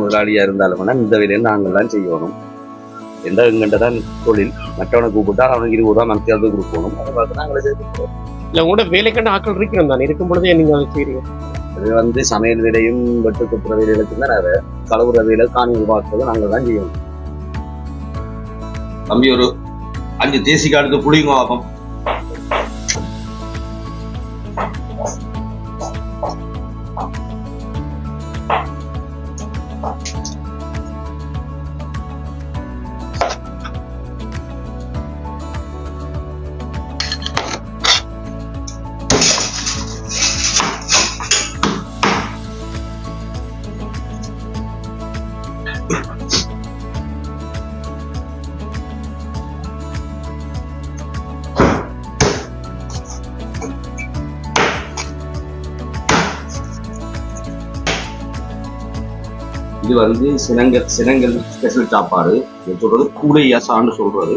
முதலாளியாக இருந்தாலும் இந்த வேலையை நாங்கள் தான் செய்யணும். எந்த எங்கிட்ட தான் தொழில். மற்றவனை கூப்பிட்டா அவனுக்கு 20 ரூபா மனசியாவது கொடுக்கணும். அதை பார்த்து நாங்களே செய்யணும். இல்லை உங்களோட வேலைக்கான ஆட்கள் இருக்கிறோம் தான் இருக்கும் பொழுதே நீங்கள் அதை செய்கிறீங்க. அது சமையல் வேலையும் வெட்டு குத்துற வேலைகளுக்கு தான் அதை கலவுற வேலை காணி பார்க்கறது நாங்கள் தான் செய்யணும். தம்பி ஒரு 5 தேசிக்காய் எடுத்து புளிங்க ஆகும். இது சினங்கல் ஸ்பெஷல் சாப்பாடு. சொல்றது கூடையாசான்னு சொல்றது.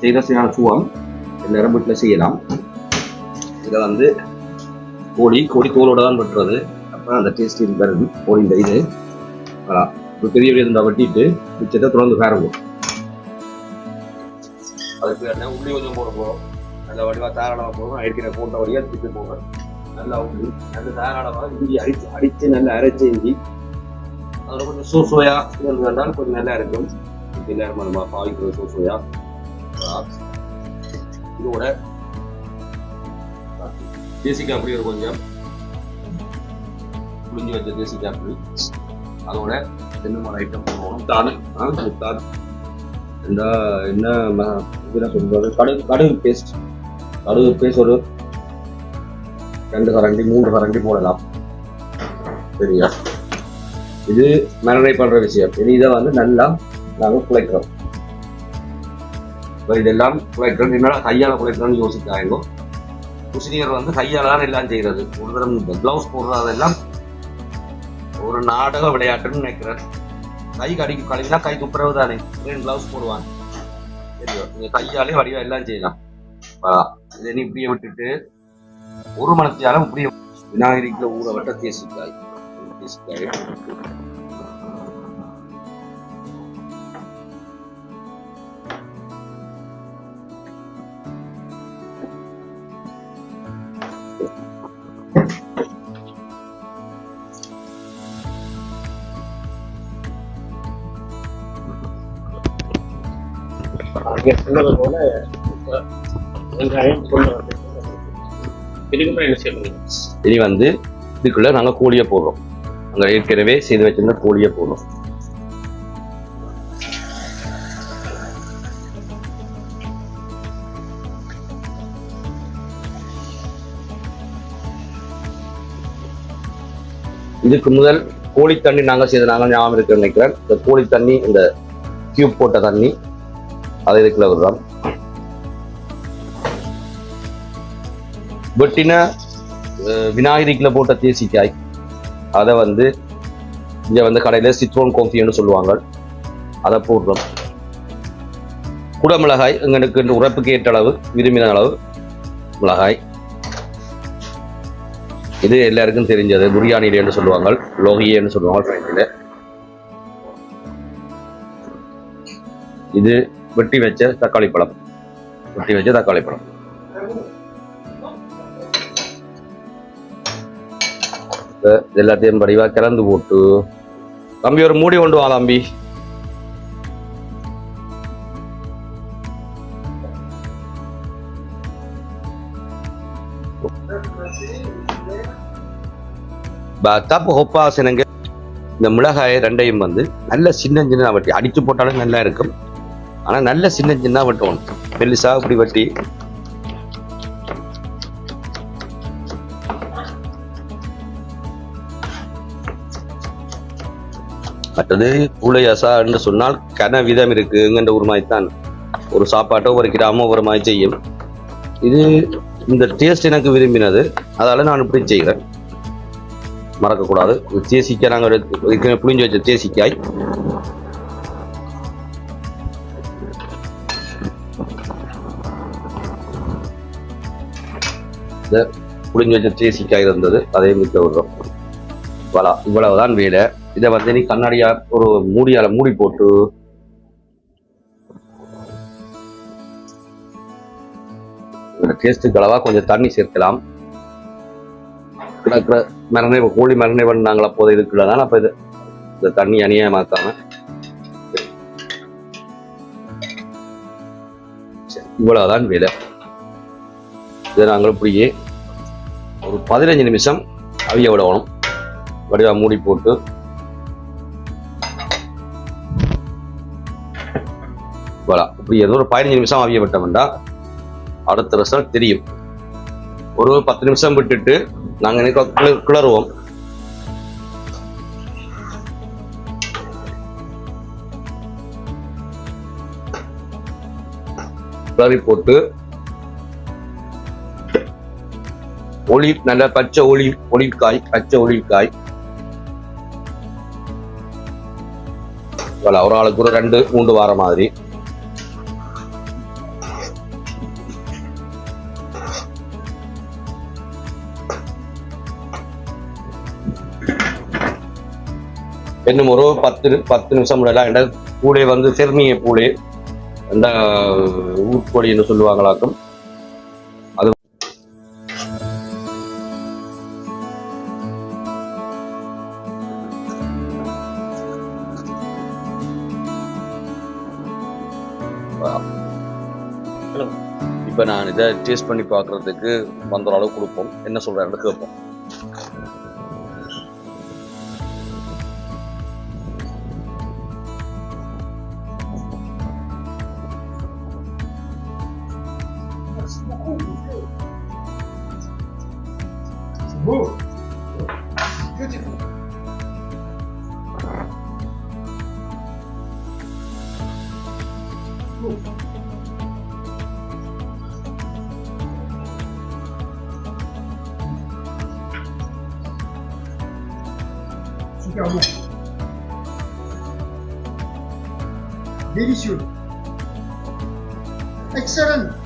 செய்த சின சுவம் எல்லாரும் வீட்டில் செய்யலாம். இதை கோழி தோலோட தான் வெட்டுறது. அப்புறம் அந்த டேஸ்ட் இருக்கிறது கோழி. இந்த இது பெரிய இருந்தா வெட்டிட்டு மிச்சத்தை தொடர்ந்து பேரங்கும். அதுக்கு என்ன உள்ளி கொஞ்சம் போட போகிறோம். நல்ல வடிவா தாராளமாக போகணும். அடிக்கிற போட்ட வழியாக திட்டு போங்க. நல்லா உள்ளி நல்ல தாராளமாக இஞ்சி அடித்து நல்லா அரைச்சி இஞ்சி அதில் கொஞ்சம் சோசோயா இருந்தால் கொஞ்சம் நல்லா இருக்கும். எல்லாரும் நம்ம பாவிக்கிற சோசோயா இதோட தேசிக்காய் அப்படி ஒரு கொஞ்சம் புளிஞ்சு வச்ச தேசிக்காய் அப்படி அதோட என்ன ஐட்டம் போகணும். முத்தான் என்ன சொல்றது கடுகு பேஸ்ட் ஒரு 2 கரண்டி 3 கரண்டி போடலாம். சரியா? இது மேரினேட் பண்ற விஷயம். இதை நல்லா நாங்கள் குழைக்கிறோம். இதெல்லாம் குழைக்கிறோம். என்னடா கையால் குழைக்கிறோம்னு யோசிக்காங்க. குசினியர் கையால் தான் எல்லாம் செய்யறது. ஒரு தடவை கிளவுஸ் போடுறதெல்லாம் ஒரு நாடக விளையாட்டுன்னு நினைக்கிறேன். கை கழுவினா கை துப்புரவு தானே. கிளவுஸ் போடுவாங்க. தெரியும். நீங்க கையாலே வடிவா எல்லாம் செய்யலாம். இதை இப்படியே விட்டுட்டு 1 மணத்தியாலும் இப்படியே விநாயகரிக்குள்ள ஊற விட்ட தேசிக்காய் போல இனி இதுக்குள்ள நாங்க கோழியை போடுறோம். அங்க ஏற்கனவே செய்து வச்சிருந்த கோழியை போடுறோம். இதுக்கு முதல் கோழி தண்ணி நாங்க செய்தனாங்க ஞாபகம் இருக்கு நினைக்கிறேன். இந்த கோழி தண்ணி இந்த கியூப் போட்ட தண்ணி அதை இதுக்குள்ள விடுறோம். வெட்டின விநாயகரிக்குள்ள போட்ட தேசிக்காய் அதை இங்க கடையில சிட்ரோன் காஃபின்னு சொல்லுவாங்க. அதை போடுறோம். குடமிளகாய் எங்களுக்கு உரைப்புக்கு ஏற்ற அளவு விரும்பின அளவு மிளகாய். இது எல்லாருக்கும் தெரிஞ்சது. பிரியாணின்னு சொல்லுவாங்க, லோகியன்னு சொல்லுவாங்க ஃப்ரெஞ்சில். இது வெட்டி வச்ச தக்காளி பழம். எல்லாத்தையும் படிவா கிளந்து போட்டு தம்பி ஒரு மூடி கொண்டு வா தம்பி. இந்த மிளகாயை 2ஐயும் நல்ல சின்ன வட்டி அடிச்சு போட்டாலும் நல்லா இருக்கும். ஆனா நல்ல சின்ன வெட்டணும். பெருசா இப்படி வட்டி மற்றது பூளையாசா என்று சொன்னால் கன விதம் இருக்குங்கிற ஒரு மாதிரி தான். ஒரு சாப்பாட்டோ ஒரு கிராமோ ஒரு மாதிரி செய்யும். இது இந்த டேஸ்ட் எனக்கு விரும்பினது, அதால நான் இப்படி செய்கிறேன். மறக்கக்கூடாது. தேசிக்காய் நாங்கள் புளிஞ்சு வச்ச தேசிக்காய் புளிஞ்சு வச்ச தேசிக்காய் இருந்தது, அதையும் விற்க விடுறோம். இவ்வளவுதான் வேலை. இதை வந்து நீ கண்ணாடியா ஒரு மூடியால மூடி போட்டு டேஸ்ட்டுக்கு அளவா கொஞ்சம் தண்ணி சேர்க்கலாம். கிடக்கிற மரணை கோழி மரணை பண்ணாங்களா போதை இதுக்குள்ளதான் அப்ப இது இந்த தண்ணி அநியாயமாக்காம இவ்வளவுதான் வேலை. இதை நாங்கள் இப்படியே ஒரு 15 நிமிஷம் அவிய விடணும். வடிவா மூடி போட்டு இப்படி ஏதோ ஒரு 15 நிமிஷம் அவிய விட்டோம்னா அடுத்த ரிசல்ட் தெரியும். ஒரு 10 நிமிஷம் விட்டுட்டு நாங்க கிளறுவோம். கிளறி போட்டு நல்ல பச்சை ஒளிக்காய் ஒரு ஆளுக்கு ஒரு 2-3 வாரம் மாதிரி இன்னும் ஒரு 10 நிமிஷம் விடலாம். என்ற பூளை வந்து செர்மிய பூளை இந்த ஊட்கொடி என்று சொல்லுவாங்களாக்கும். அது இப்ப நான் இதை டேஸ்ட் பண்ணி பார்க்கறதுக்கு வந்த அளவு கொடுப்போம். என்ன சொல்றேன் கேட்போம். Super bon. Délicieux. Excellent.